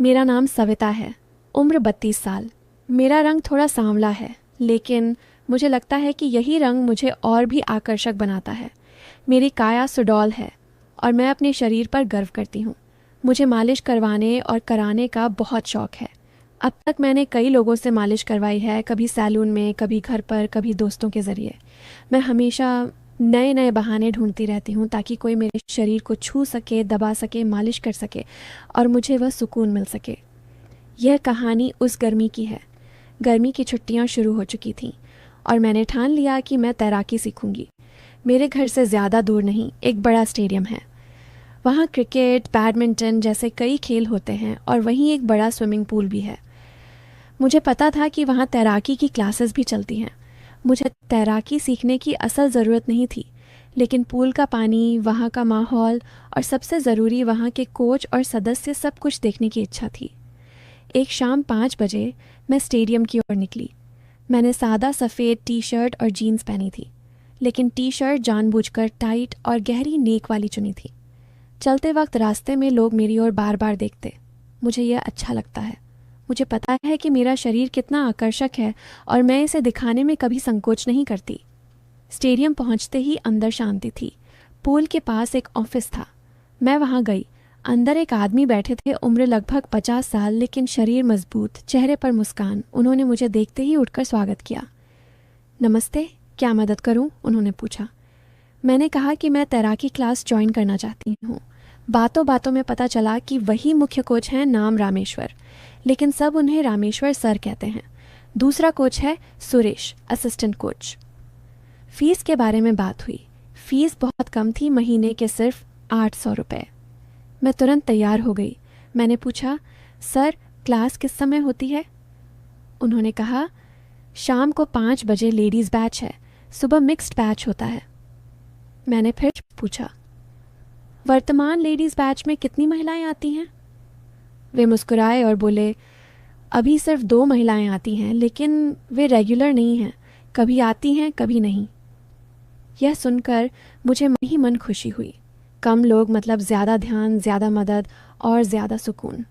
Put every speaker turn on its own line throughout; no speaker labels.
मेरा नाम सविता है। उम्र 32 साल। मेरा रंग थोड़ा सांवला है, लेकिन मुझे लगता है कि यही रंग मुझे और भी आकर्षक बनाता है। मेरी काया सुडौल है और मैं अपने शरीर पर गर्व करती हूँ। मुझे मालिश करवाने और कराने का बहुत शौक़ है। अब तक मैंने कई लोगों से मालिश करवाई है, कभी सैलून में, कभी घर पर, कभी दोस्तों के ज़रिए। मैं हमेशा नए नए बहाने ढूंढती रहती हूँ ताकि कोई मेरे शरीर को छू सके, दबा सके, मालिश कर सके और मुझे वह सुकून मिल सके। यह कहानी उस गर्मी की है। गर्मी की छुट्टियाँ शुरू हो चुकी थीं और मैंने ठान लिया कि मैं तैराकी सीखूंगी। मेरे घर से ज़्यादा दूर नहीं एक बड़ा स्टेडियम है। वहाँ क्रिकेट, बैडमिंटन जैसे कई खेल होते हैं और वहीं एक बड़ा स्विमिंग पूल भी है। मुझे पता था कि वहाँ तैराकी की क्लासेस भी चलती हैं। मुझे तैराकी सीखने की असल ज़रूरत नहीं थी, लेकिन पूल का पानी, वहाँ का माहौल और सबसे ज़रूरी वहाँ के कोच और सदस्य सब कुछ देखने की इच्छा थी। एक शाम 5 बजे मैं स्टेडियम की ओर निकली। मैंने सादा सफ़ेद टी शर्ट और जीन्स पहनी थी, लेकिन टी शर्ट जानबूझकर टाइट और गहरी नेक वाली चुनी थी। चलते वक्त रास्ते में लोग मेरी ओर बार बार देखते। मुझे यह अच्छा लगता है। मुझे पता है कि मेरा शरीर कितना आकर्षक है और मैं इसे दिखाने में कभी संकोच नहीं करती। स्टेडियम पहुंचते ही अंदर शांति थी। पूल के पास एक ऑफिस था। मैं वहां गई। अंदर एक आदमी बैठे थे, उम्र लगभग 50 साल, लेकिन शरीर मजबूत, चेहरे पर मुस्कान। उन्होंने मुझे देखते ही उठकर स्वागत किया। नमस्ते, क्या मदद करूं? उन्होंने पूछा। मैंने कहा कि मैं तैराकी क्लास ज्वाइन करना चाहती हूँ। बातों बातों में पता चला कि वही मुख्य कोच हैं, नाम रामेश्वर, लेकिन सब उन्हें रामेश्वर सर कहते हैं। दूसरा कोच है सुरेश, असिस्टेंट कोच। फीस के बारे में बात हुई। फीस बहुत कम थी, महीने के सिर्फ 800 रुपये। मैं तुरंत तैयार हो गई। मैंने पूछा, सर क्लास किस समय होती है? उन्होंने कहा, शाम को 5 बजे लेडीज़ बैच है, सुबह मिक्स्ड बैच होता है। मैंने फिर पूछा, वर्तमान लेडीज़ बैच में कितनी महिलाएं आती हैं? वे मुस्कुराए और बोले, अभी सिर्फ 2 महिलाएं आती हैं, लेकिन वे रेगुलर नहीं हैं, कभी आती हैं कभी नहीं। यह सुनकर मुझे मन ही मन खुशी हुई। कम लोग मतलब ज़्यादा ध्यान, ज़्यादा मदद और ज़्यादा सुकून।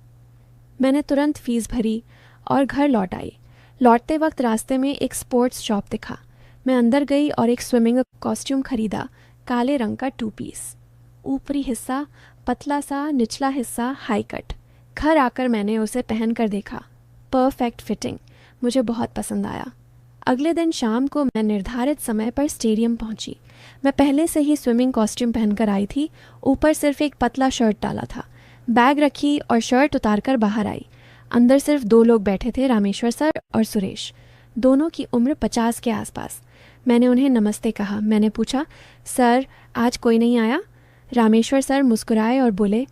मैंने तुरंत फ़ीस भरी और घर लौट आई। लौटते वक्त रास्ते में एक स्पोर्ट्स शॉप दिखा। मैं अंदर गई और एक स्विमिंग कॉस्ट्यूम खरीदा, काले रंग का 2 पीस। ऊपरी हिस्सा पतला सा, निचला हिस्सा हाई कट। घर आकर मैंने उसे पहन कर देखा। Perfect fitting. मुझे बहुत पसंद आया। अगले दिन शाम को मैं निर्धारित समय पर स्टेडियम पहुंची। मैं पहले से ही स्विमिंग कॉस्ट्यूम पहनकर आई थी, ऊपर सिर्फ एक पतला शर्ट डाला था। बैग रखी और शर्ट उतारकर बाहर आई। अंदर सिर्फ 2 लोग बैठे थे, रामेश्वर सर और सुरेश। दोनों की उम्र 50 के आसपास। मैंने उन्हें नमस्ते कहा। मैंने पूछा, सर आज कोई नहीं आया? रामेश्वर सर मुस्कुराए और बोले,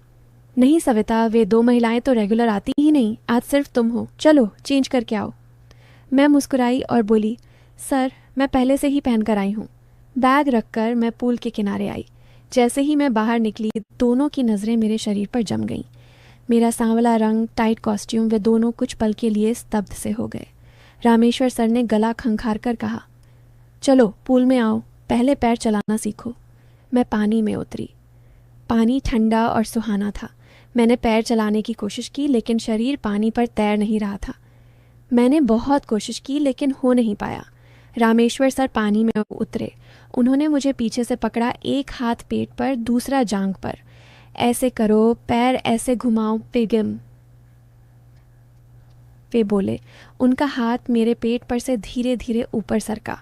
नहीं सविता, वे 2 महिलाएं तो रेगुलर आती ही नहीं, आज सिर्फ तुम हो, चलो चेंज करके आओ। मैं मुस्कुराई और बोली, सर मैं पहले से ही पहन कर आई हूँ। बैग रखकर मैं पूल के किनारे आई। जैसे ही मैं बाहर निकली, दोनों की नज़रें मेरे शरीर पर जम गईं। मेरा सांवला रंग, टाइट कॉस्ट्यूम, वे दोनों कुछ पल के लिए स्तब्ध से हो गए। रामेश्वर सर ने गला खंखार कर कहा, चलो पूल में आओ, पहले पैर चलाना सीखो। मैं पानी में उतरी। पानी ठंडा और सुहाना था। मैंने पैर चलाने की कोशिश की, लेकिन शरीर पानी पर तैर नहीं रहा था। मैंने बहुत कोशिश की, लेकिन हो नहीं पाया। रामेश्वर सर पानी में उतरे। उन्होंने मुझे पीछे से पकड़ा, एक हाथ पेट पर, दूसरा जांघ पर। ऐसे करो, पैर ऐसे घुमाओ, पिघम, वे बोले। उनका हाथ मेरे पेट पर से धीरे धीरे ऊपर सरका।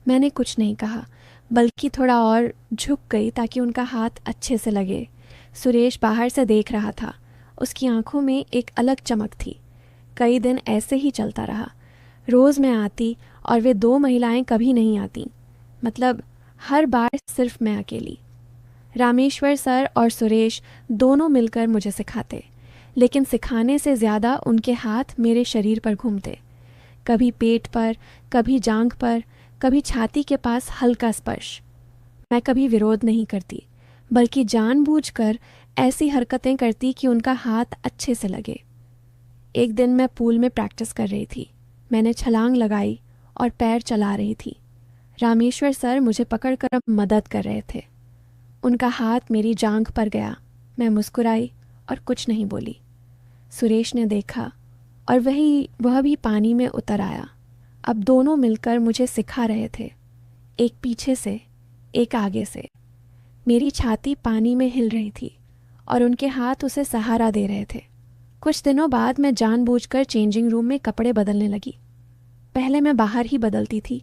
मैंने कुछ नहीं कहा, बल्कि थोड़ा और झुक गई ताकि उनका हाथ अच्छे से लगे। सुरेश बाहर से देख रहा था। उसकी आंखों में एक अलग चमक थी। कई दिन ऐसे ही चलता रहा। रोज़ मैं आती और वे 2 महिलाएं कभी नहीं आती। मतलब हर बार सिर्फ मैं अकेली। रामेश्वर सर और सुरेश दोनों मिलकर मुझे सिखाते, लेकिन सिखाने से ज़्यादा उनके हाथ मेरे शरीर पर घूमते। कभी पेट पर, कभी जांघ पर, कभी छाती के पास हल्का स्पर्श। मैं कभी विरोध नहीं करती, बल्कि जानबूझकर ऐसी हरकतें करती कि उनका हाथ अच्छे से लगे। एक दिन मैं पूल में प्रैक्टिस कर रही थी। मैंने छलांग लगाई और पैर चला रही थी। रामेश्वर सर मुझे पकड़कर मदद कर रहे थे। उनका हाथ मेरी जांघ पर गया। मैं मुस्कुराई और कुछ नहीं बोली। सुरेश ने देखा और वह भी पानी में उतर आया। अब दोनों मिलकर मुझे सिखा रहे थे, एक पीछे से एक आगे से। मेरी छाती पानी में हिल रही थी और उनके हाथ उसे सहारा दे रहे थे। कुछ दिनों बाद मैं जानबूझकर चेंजिंग रूम में कपड़े बदलने लगी। पहले मैं बाहर ही बदलती थी,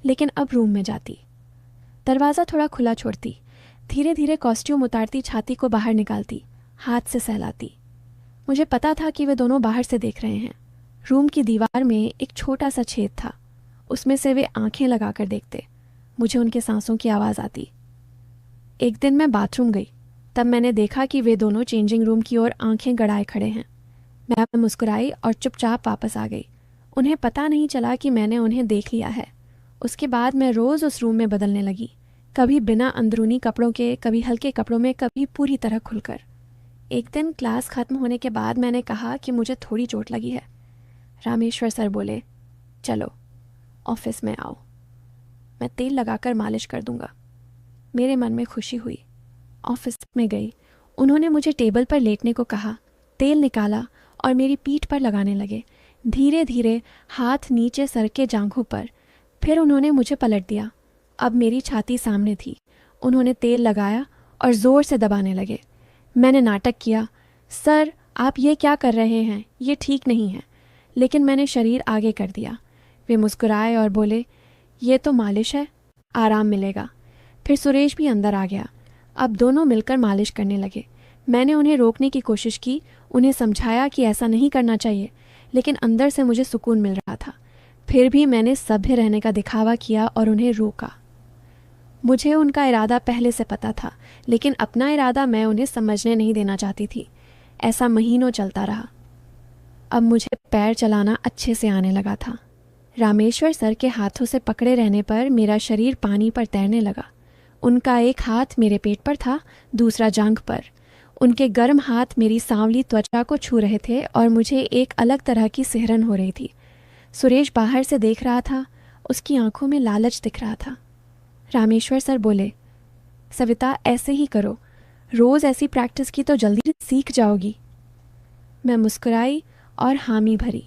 लेकिन अब रूम में जाती, दरवाज़ा थोड़ा खुला छोड़ती, धीरे धीरे कॉस्ट्यूम उतारती, छाती को बाहर निकालती, हाथ से सहलाती। मुझे पता था कि वे दोनों बाहर से देख रहे हैं। रूम की दीवार में एक छोटा सा छेद था, उसमें से वे आंखें लगाकर देखते। मुझे उनके सांसों की आवाज़ आती। एक दिन मैं बाथरूम गई, तब मैंने देखा कि वे दोनों चेंजिंग रूम की ओर आंखें गड़ाए खड़े हैं। मैं मुस्कुराई और चुपचाप वापस आ गई। उन्हें पता नहीं चला कि मैंने उन्हें देख लिया है। उसके बाद मैं रोज़ उस रूम में बदलने लगी, कभी बिना अंदरूनी कपड़ों के, कभी हल्के कपड़ों में, कभी पूरी तरह खुलकर। एक दिन क्लास ख़त्म होने के बाद मैंने कहा कि मुझे थोड़ी चोट लगी है। रामेश्वर सर बोले, चलो ऑफिस में आओ, मैं तेल लगाकर मालिश कर दूंगा। मेरे मन में खुशी हुई। ऑफिस में गई। उन्होंने मुझे टेबल पर लेटने को कहा, तेल निकाला और मेरी पीठ पर लगाने लगे, धीरे धीरे, हाथ नीचे सर के जांघों पर। फिर उन्होंने मुझे पलट दिया। अब मेरी छाती सामने थी। उन्होंने तेल लगाया और ज़ोर से दबाने लगे। मैंने नाटक किया, सर आप ये क्या कर रहे हैं, ये ठीक नहीं है, लेकिन मैंने शरीर आगे कर दिया। वे मुस्कुराए और बोले, ये तो मालिश है, आराम मिलेगा। फिर सुरेश भी अंदर आ गया। अब दोनों मिलकर मालिश करने लगे। मैंने उन्हें रोकने की कोशिश की, उन्हें समझाया कि ऐसा नहीं करना चाहिए, लेकिन अंदर से मुझे सुकून मिल रहा था। फिर भी मैंने सभ्य रहने का दिखावा किया और उन्हें रोका। मुझे उनका इरादा पहले से पता था, लेकिन अपना इरादा मैं उन्हें समझने नहीं देना चाहती थी। ऐसा महीनों चलता रहा। अब मुझे पैर चलाना अच्छे से आने लगा था। रामेश्वर सर के हाथों से पकड़े रहने पर मेरा शरीर पानी पर तैरने लगा। उनका एक हाथ मेरे पेट पर था, दूसरा जांघ पर। उनके गर्म हाथ मेरी सांवली त्वचा को छू रहे थे और मुझे एक अलग तरह की सिहरन हो रही थी। सुरेश बाहर से देख रहा था, उसकी आंखों में लालच दिख रहा था। रामेश्वर सर बोले, सविता ऐसे ही करो, रोज़ ऐसी प्रैक्टिस की तो जल्दी सीख जाओगी। मैं मुस्कुराई और हामी भरी।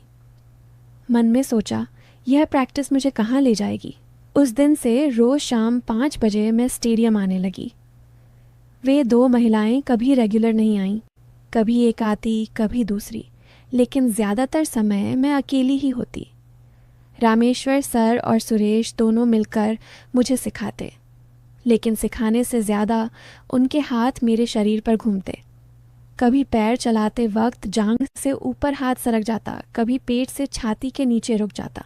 मन में सोचा, यह प्रैक्टिस मुझे कहाँ ले जाएगी। उस दिन से रोज़ शाम 5 बजे मैं स्टेडियम आने लगी। वे 2 महिलाएं कभी रेगुलर नहीं आईं, कभी एक आती, कभी दूसरी, लेकिन ज़्यादातर समय मैं अकेली ही होती। रामेश्वर सर और सुरेश दोनों मिलकर मुझे सिखाते, लेकिन सिखाने से ज़्यादा उनके हाथ मेरे शरीर पर घूमते। कभी पैर चलाते वक्त जांघ से ऊपर हाथ सरक जाता, कभी पेट से छाती के नीचे रुक जाता।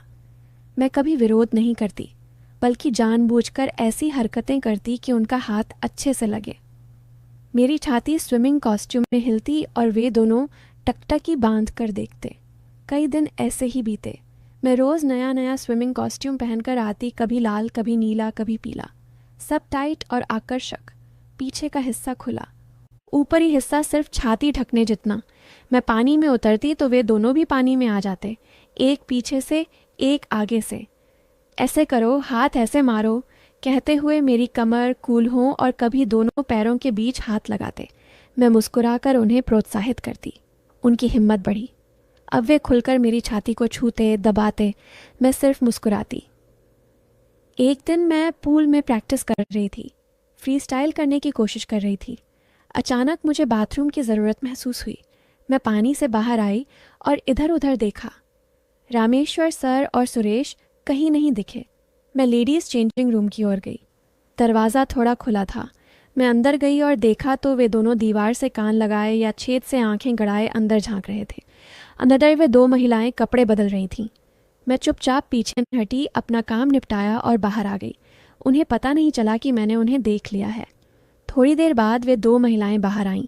मैं कभी विरोध नहीं करती, बल्कि जानबूझकर ऐसी हरकतें करती कि उनका हाथ अच्छे से लगे। मेरी छाती स्विमिंग कॉस्ट्यूम में हिलती और वे दोनों टकटकी बांध कर देखते। कई दिन ऐसे ही बीते। मैं रोज़ नया नया स्विमिंग कॉस्ट्यूम पहनकर आती, कभी लाल, कभी नीला, कभी पीला, सब टाइट और आकर्षक। पीछे का हिस्सा खुला, ऊपरी हिस्सा सिर्फ छाती ढकने जितना। मैं पानी में उतरती तो वे दोनों भी पानी में आ जाते, एक पीछे से, एक आगे से। ऐसे करो, हाथ ऐसे मारो, कहते हुए मेरी कमर, कूल्हों और कभी दोनों पैरों के बीच हाथ लगाते। मैं मुस्कुराकर उन्हें प्रोत्साहित करती। उनकी हिम्मत बढ़ी। अब वे खुलकर मेरी छाती को छूते, दबाते, मैं सिर्फ मुस्कुराती। एक दिन मैं पूल में प्रैक्टिस कर रही थी, फ्री स्टाइल करने की कोशिश कर रही थी। अचानक मुझे बाथरूम की ज़रूरत महसूस हुई। मैं पानी से बाहर आई और इधर उधर देखा। रामेश्वर सर और सुरेश कहीं नहीं दिखे। मैं लेडीज़ चेंजिंग रूम की ओर गई। दरवाज़ा थोड़ा खुला था। मैं अंदर गई और देखा तो वे दोनों दीवार से कान लगाए या छेद से आंखें गड़ाए अंदर झांक रहे थे। अंदर वे 2 महिलाएं कपड़े बदल रही थीं। मैं चुपचाप पीछे हटी, अपना काम निपटाया और बाहर आ गई। उन्हें पता नहीं चला कि मैंने उन्हें देख लिया है। थोड़ी देर बाद वे 2 महिलाएं बाहर आईं।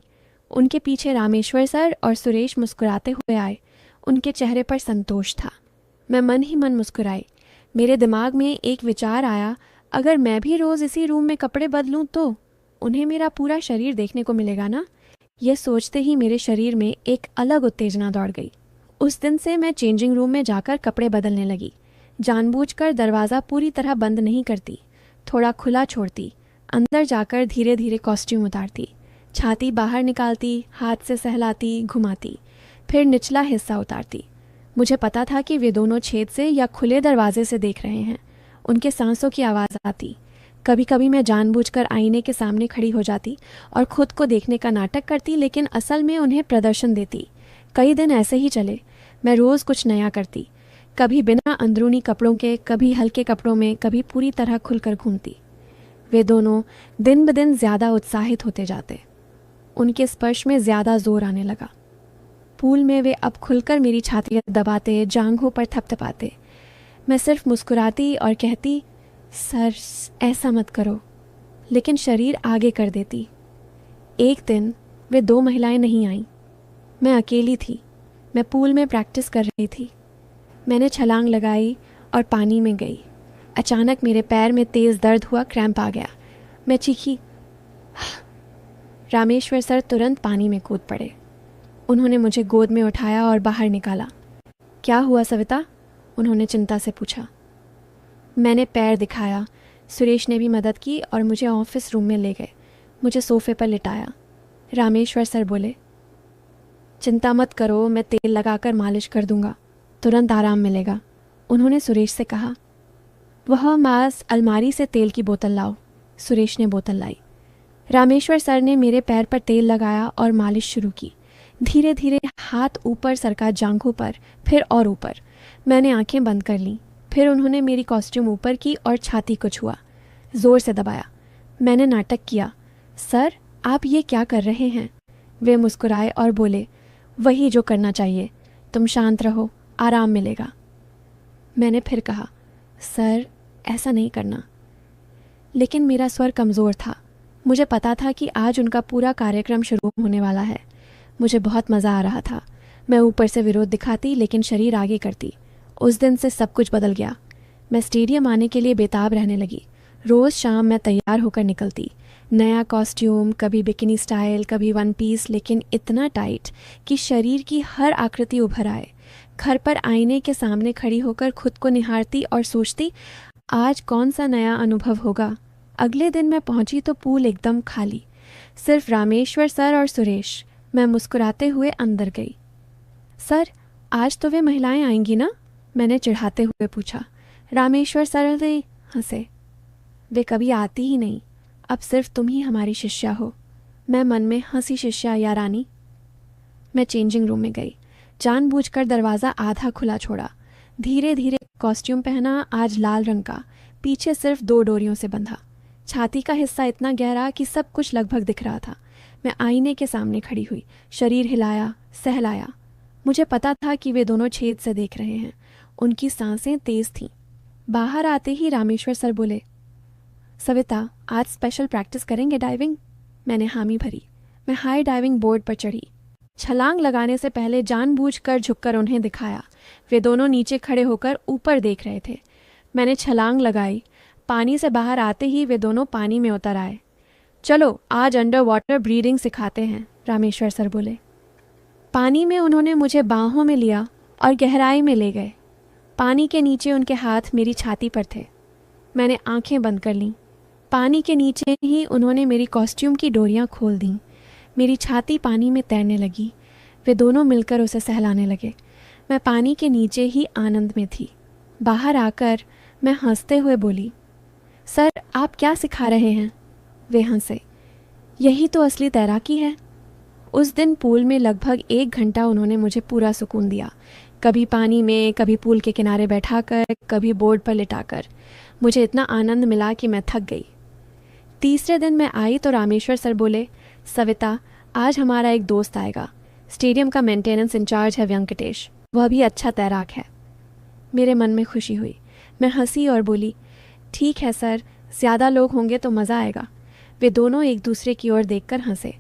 उनके पीछे रामेश्वर सर और सुरेश मुस्कुराते हुए आए। उनके चेहरे पर संतोष था। मैं मन ही मन मुस्कुराई। मेरे दिमाग में एक विचार आया, अगर मैं भी रोज़ इसी रूम में कपड़े बदलूं तो उन्हें मेरा पूरा शरीर देखने को मिलेगा ना। यह सोचते ही मेरे शरीर में एक अलग उत्तेजना दौड़ गई। उस दिन से मैं चेंजिंग रूम में जाकर कपड़े बदलने लगी। जानबूझकर दरवाज़ा पूरी तरह बंद नहीं करती, थोड़ा खुला छोड़ती। अंदर जाकर धीरे धीरे कॉस्ट्यूम उतारती, छाती बाहर निकालती, हाथ से सहलाती, घुमाती। फिर निचला हिस्सा उतारती। मुझे पता था कि वे दोनों छेद से या खुले दरवाजे से देख रहे हैं। उनके सांसों की आवाज़ आती। कभी कभी मैं जानबूझकर आईने के सामने खड़ी हो जाती और खुद को देखने का नाटक करती, लेकिन असल में उन्हें प्रदर्शन देती। कई दिन ऐसे ही चले। मैं रोज़ कुछ नया करती, कभी बिना अंदरूनी कपड़ों के, कभी हल्के कपड़ों में, कभी पूरी तरह खुलकर घूमती। वे दोनों दिन ब दिन ज़्यादा उत्साहित होते जाते। उनके स्पर्श में ज़्यादा जोर आने लगा। पूल में वे अब खुलकर मेरी छाती दबाते, जांघों पर थपथपाते। मैं सिर्फ मुस्कुराती और कहती, सर ऐसा मत करो, लेकिन शरीर आगे कर देती। एक दिन वे दो महिलाएं नहीं आईं। मैं अकेली थी। मैं पूल में प्रैक्टिस कर रही थी। मैंने छलांग लगाई और पानी में गई। अचानक मेरे पैर में तेज़ दर्द हुआ, क्रैम्प आ गया। मैं चीखी। रामेश्वर सर तुरंत पानी में कूद पड़े। उन्होंने मुझे गोद में उठाया और बाहर निकाला। क्या हुआ सविता? उन्होंने चिंता से पूछा। मैंने पैर दिखाया। सुरेश ने भी मदद की और मुझे ऑफिस रूम में ले गए। मुझे सोफे पर लिटाया। रामेश्वर सर बोले, चिंता मत करो, मैं तेल लगाकर मालिश कर दूंगा, तुरंत आराम मिलेगा। उन्होंने सुरेश से कहा। वह मास अलमारी से तेल की बोतल लाओ। सुरेश ने बोतल लाई। रामेश्वर सर ने मेरे पैर पर तेल लगाया और मालिश शुरू की। धीरे धीरे हाथ ऊपर सरका, जांघों पर, फिर और ऊपर। मैंने आंखें बंद कर लीं। फिर उन्होंने मेरी कॉस्ट्यूम ऊपर की और छाती को छुआ, जोर से दबाया। मैंने नाटक किया, सर आप ये क्या कर रहे हैं? वे मुस्कुराए और बोले, वही जो करना चाहिए, तुम शांत रहो, आराम मिलेगा। मैंने फिर कहा, सर ऐसा नहीं करना। लेकिन मेरा स्वर कमज़ोर था। मुझे पता था कि आज उनका पूरा कार्यक्रम शुरू होने वाला है। मुझे बहुत मज़ा आ रहा था। मैं ऊपर से विरोध दिखाती, लेकिन शरीर आगे करती। उस दिन से सब कुछ बदल गया। मैं स्टेडियम आने के लिए बेताब रहने लगी। रोज़ शाम मैं तैयार होकर निकलती। नया कॉस्ट्यूम, कभी बिकिनी स्टाइल, कभी वन पीस, लेकिन इतना टाइट कि शरीर की हर आकृति उभर आए। घर पर आईने के सामने खड़ी होकर खुद को निहारती और सोचती, आज कौन सा नया अनुभव होगा। अगले दिन मैं पहुंची तो पूल एकदम खाली, सिर्फ रामेश्वर सर और सुरेश। मैं मुस्कुराते हुए अंदर गई। सर आज तो वे महिलाएं आएंगी ना? मैंने चिढ़ाते हुए पूछा। रामेश्वर सर ने हंसे। वे कभी आती ही नहीं, अब सिर्फ तुम ही हमारी शिष्या हो। मैं मन में हंसी, शिष्या या रानी। मैं चेंजिंग रूम में गई। जानबूझकर दरवाज़ा आधा खुला छोड़ा। धीरे धीरे कॉस्ट्यूम पहना, आज लाल रंग का, पीछे सिर्फ 2 डोरियों से बंधा। छाती का हिस्सा इतना गहरा कि सब कुछ लगभग दिख रहा था। मैं आईने के सामने खड़ी हुई, शरीर हिलाया, सहलाया। मुझे पता था कि वे दोनों छेद से देख रहे हैं। उनकी सांसें तेज थीं। बाहर आते ही रामेश्वर सर बोले, सविता आज स्पेशल प्रैक्टिस करेंगे डाइविंग? मैंने हामी भरी। मैं हाई डाइविंग बोर्ड पर चढ़ी। छलांग लगाने से पहले जानबूझकर झुककर उन्हें दिखाया। वे दोनों नीचे खड़े होकर ऊपर देख रहे थे। मैंने छलांग लगाई। पानी से बाहर आते ही वे दोनों पानी में उतर आए। चलो आज अंडर वाटर ब्रीदिंग सिखाते हैं, रामेश्वर सर बोले। पानी में उन्होंने मुझे बाहों में लिया और गहराई में ले गए। पानी के नीचे उनके हाथ मेरी छाती पर थे। मैंने आंखें बंद कर लीं। पानी के नीचे ही उन्होंने मेरी कॉस्ट्यूम की डोरियां खोल दीं। मेरी छाती पानी में तैरने लगी। वे दोनों मिलकर उसे सहलाने लगे। मैं पानी के नीचे ही आनंद में थी। बाहर आकर मैं हंसते हुए बोली, सर आप क्या सिखा रहे हैं? वे हंसे। यही तो असली तैराकी है। उस दिन पूल में लगभग 1 घंटा उन्होंने मुझे पूरा सुकून दिया। कभी पानी में, कभी पूल के किनारे बैठाकर, कभी बोर्ड पर लिटाकर। मुझे इतना आनंद मिला कि मैं थक गई। तीसरे दिन मैं आई तो रामेश्वर सर बोले, सविता आज हमारा एक दोस्त आएगा। स्टेडियम का मेंटेनेंस इंचार्ज है वेंकटेश, वह भी अच्छा तैराक है। मेरे मन में खुशी हुई। मैं हंसी और बोली, ठीक है सर, ज़्यादा लोग होंगे तो मज़ा आएगा। वे दोनों एक दूसरे की ओर देखकर हंसे।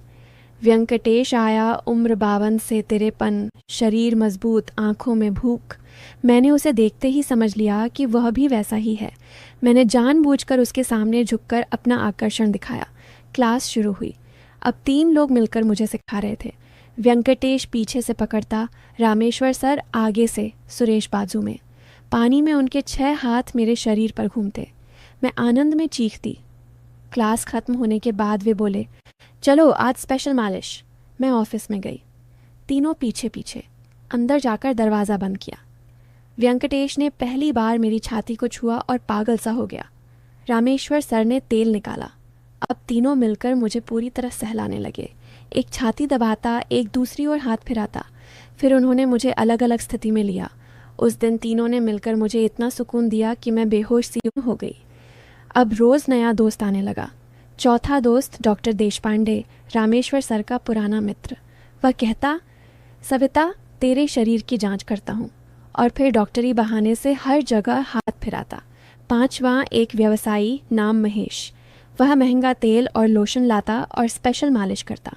वेंकटेश आया, उम्र 52 से 53, शरीर मजबूत, आंखों में भूख। मैंने उसे देखते ही समझ लिया कि वह भी वैसा ही है। मैंने जानबूझकर उसके सामने झुककर अपना आकर्षण दिखाया। क्लास शुरू हुई। अब 3 लोग मिलकर मुझे सिखा रहे थे। वेंकटेश पीछे से पकड़ता, रामेश्वर सर आगे से, सुरेश बाजू में। पानी में उनके 6 हाथ मेरे शरीर पर घूमते। मैं आनंद में चीखती। क्लास खत्म होने के बाद वे बोले, चलो आज स्पेशल मालिश। मैं ऑफिस में गई। तीनों पीछे पीछे। अंदर जाकर दरवाज़ा बंद किया। व्यंकटेश ने पहली बार मेरी छाती को छुआ और पागल सा हो गया। रामेश्वर सर ने तेल निकाला। अब तीनों मिलकर मुझे पूरी तरह सहलाने लगे। एक छाती दबाता, एक दूसरी ओर हाथ फिराता। फिर उन्होंने मुझे अलग अलग स्थिति में लिया। उस दिन तीनों ने मिलकर मुझे इतना सुकून दिया कि मैं बेहोश सी हो गई। अब रोज़ नया दोस्त आने लगा। चौथा दोस्त डॉक्टर देशपांडे, रामेश्वर सर का पुराना मित्र। वह कहता, सविता तेरे शरीर की जांच करता हूँ, और फिर डॉक्टरी बहाने से हर जगह हाथ फिराता। पांचवा एक व्यवसायी नाम महेश, वह महंगा तेल और लोशन लाता और स्पेशल मालिश करता।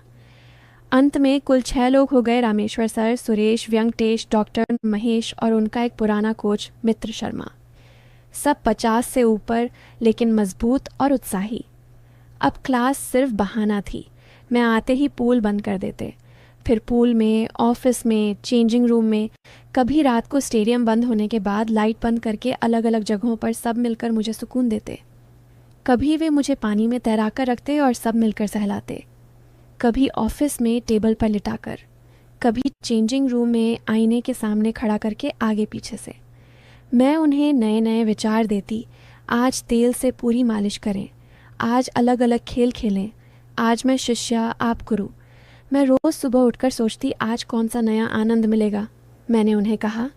अंत में कुल 6 लोग हो गए, रामेश्वर सर, सुरेश, व्यंकटेश, डॉक्टर महेश और उनका एक पुराना कोच मित्र शर्मा। सब 50 से ऊपर, लेकिन मजबूत और उत्साही। अब क्लास सिर्फ बहाना थी। मैं आते ही पूल बंद कर देते। फिर पूल में, ऑफिस में, चेंजिंग रूम में, कभी रात को स्टेडियम बंद होने के बाद लाइट बंद करके अलग अलग जगहों पर सब मिलकर मुझे सुकून देते। कभी वे मुझे पानी में तैरा कर रखते और सब मिलकर सहलाते। कभी ऑफिस में टेबल पर लिटाकर, कभी चेंजिंग रूम में आईने के सामने खड़ा करके आगे पीछे से। मैं उन्हें नए नए विचार देती। आज तेल से पूरी मालिश करें, आज अलग अलग खेल खेलें, आज मैं शिष्या आप गुरु। मैं रोज़ सुबह उठकर सोचती आज कौन सा नया आनंद मिलेगा। मैंने उन्हें कहा,